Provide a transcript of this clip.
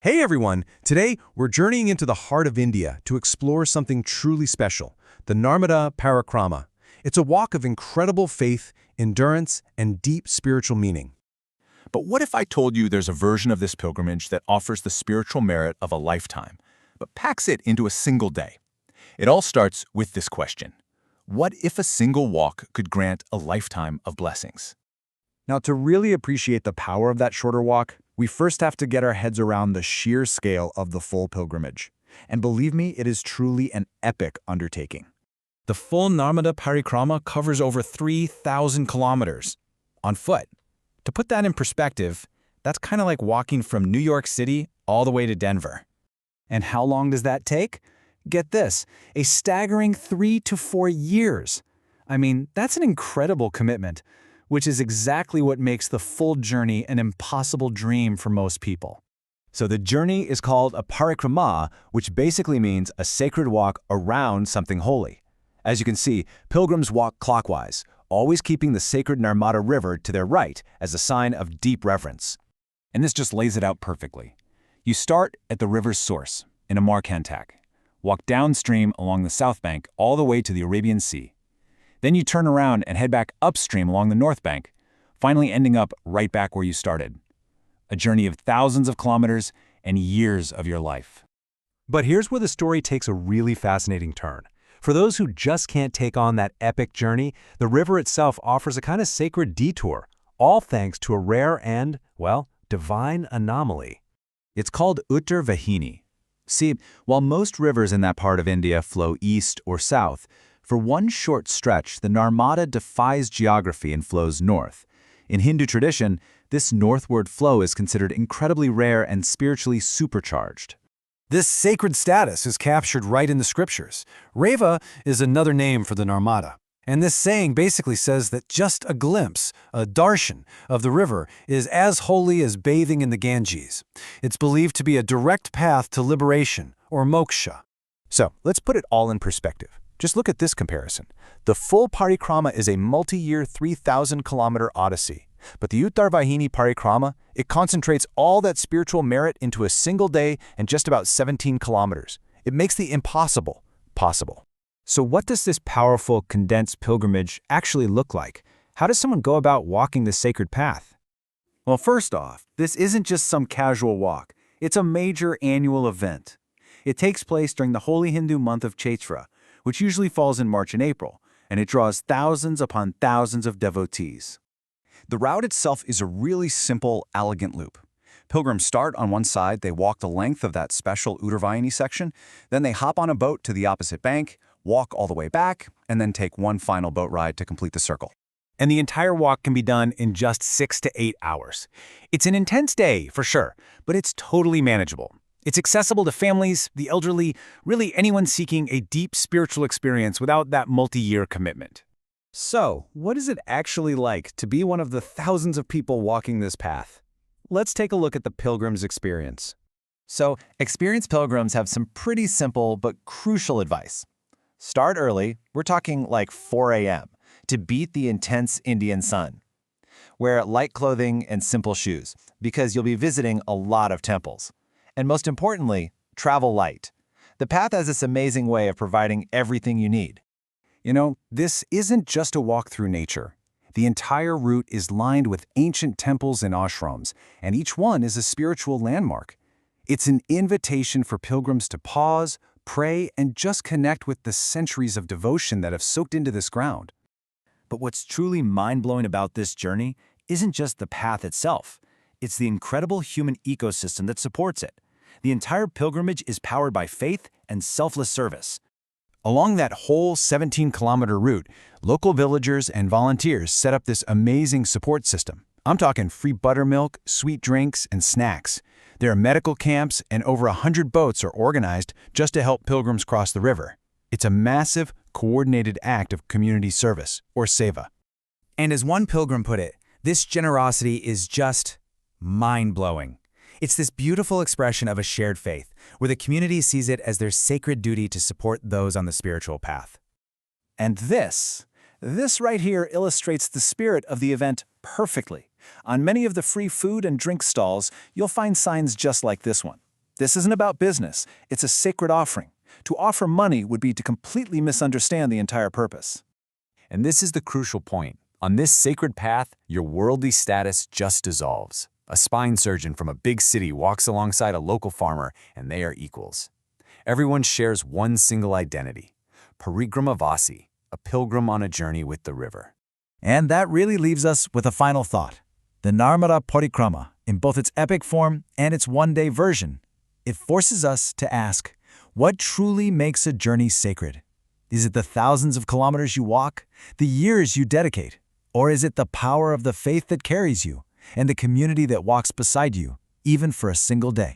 Hey everyone! Today, we're journeying into the heart of India to explore something truly special, the Narmada Parikrama. It's a walk of incredible faith, endurance, and deep spiritual meaning. But what if I told you there's a version of this pilgrimage that offers the spiritual merit of a lifetime, but packs it into a single day? It all starts with this question. What if a single walk could grant a lifetime of blessings? Now, to really appreciate the power of that shorter walk, we first have to get our heads around the sheer scale of the full pilgrimage. And believe me, it is truly an epic undertaking. The full Narmada Parikrama covers over 3,000 kilometers on foot. To put that in perspective, that's kind of like walking from New York City all the way to Denver. And how long does that take? Get this, a staggering 3 to 4 years. I mean, that's an incredible commitment, which is exactly what makes the full journey an impossible dream for most people. So the journey is called a parikrama, which basically means a sacred walk around something holy. As you can see, pilgrims walk clockwise, always keeping the sacred Narmada River to their right as a sign of deep reverence. And this just lays it out perfectly. You start at the river's source, in a Markantak, walk downstream along the south bank all the way to the Arabian Sea. Then you turn around and head back upstream along the north bank, finally ending up right back where you started. A journey of thousands of kilometers and years of your life. But here's where the story takes a really fascinating turn. For those who just can't take on that epic journey, the river itself offers a kind of sacred detour, all thanks to a rare and, well, divine anomaly. It's called Uttarvahini. See, while most rivers in that part of India flow east or south, for one short stretch, the Narmada defies geography and flows north. In Hindu tradition, this northward flow is considered incredibly rare and spiritually supercharged. This sacred status is captured right in the scriptures. Reva is another name for the Narmada. And this saying basically says that just a glimpse, a darshan, of the river is as holy as bathing in the Ganges. It's believed to be a direct path to liberation, or moksha. So, let's put it all in perspective. Just look at this comparison. The full parikrama is a multi-year 3,000-kilometer odyssey. But the Uttarvahini Parikrama, it concentrates all that spiritual merit into a single day and just about 17 kilometers. It makes the impossible possible. So what does this powerful, condensed pilgrimage actually look like? How does someone go about walking the sacred path? Well, first off, this isn't just some casual walk. It's a major annual event. It takes place during the holy Hindu month of Chaitra, which usually falls in March and April, and it draws thousands upon thousands of devotees. The route itself is a really simple, elegant loop. Pilgrims start on one side, they walk the length of that special Uttarvahini section, then they hop on a boat to the opposite bank, walk all the way back, and then take one final boat ride to complete the circle. And the entire walk can be done in just 6 to 8 hours. It's an intense day, for sure, but it's totally manageable. It's accessible to families, the elderly, really anyone seeking a deep spiritual experience without that multi-year commitment. So, what is it actually like to be one of the thousands of people walking this path? Let's take a look at the pilgrim's experience. So, experienced pilgrims have some pretty simple but crucial advice. Start early, we're talking like 4 a.m., to beat the intense Indian sun. Wear light clothing and simple shoes, because you'll be visiting a lot of temples. And most importantly, travel light. The path has this amazing way of providing everything you need. You know, this isn't just a walk through nature. The entire route is lined with ancient temples and ashrams, and each one is a spiritual landmark. It's an invitation for pilgrims to pause, pray, and just connect with the centuries of devotion that have soaked into this ground. But what's truly mind-blowing about this journey isn't just the path itself. It's the incredible human ecosystem that supports it. The entire pilgrimage is powered by faith and selfless service. Along that whole 17-kilometer route, local villagers and volunteers set up this amazing support system. I'm talking free buttermilk, sweet drinks, and snacks. There are medical camps, and over 100 boats are organized just to help pilgrims cross the river. It's a massive, coordinated act of community service, or seva. And as one pilgrim put it, this generosity is just mind-blowing. It's this beautiful expression of a shared faith, where the community sees it as their sacred duty to support those on the spiritual path. And this right here illustrates the spirit of the event perfectly. On many of the free food and drink stalls, you'll find signs just like this one. This isn't about business. It's a sacred offering. To offer money would be to completely misunderstand the entire purpose. And this is the crucial point. On this sacred path, your worldly status just dissolves. A spine surgeon from a big city walks alongside a local farmer, and they are equals. Everyone shares one single identity, Parikramavasi, a pilgrim on a journey with the river. And that really leaves us with a final thought. The Narmada Parikrama, in both its epic form and its one-day version, it forces us to ask, what truly makes a journey sacred? Is it the thousands of kilometers you walk, the years you dedicate, or is it the power of the faith that carries you and the community that walks beside you, even for a single day?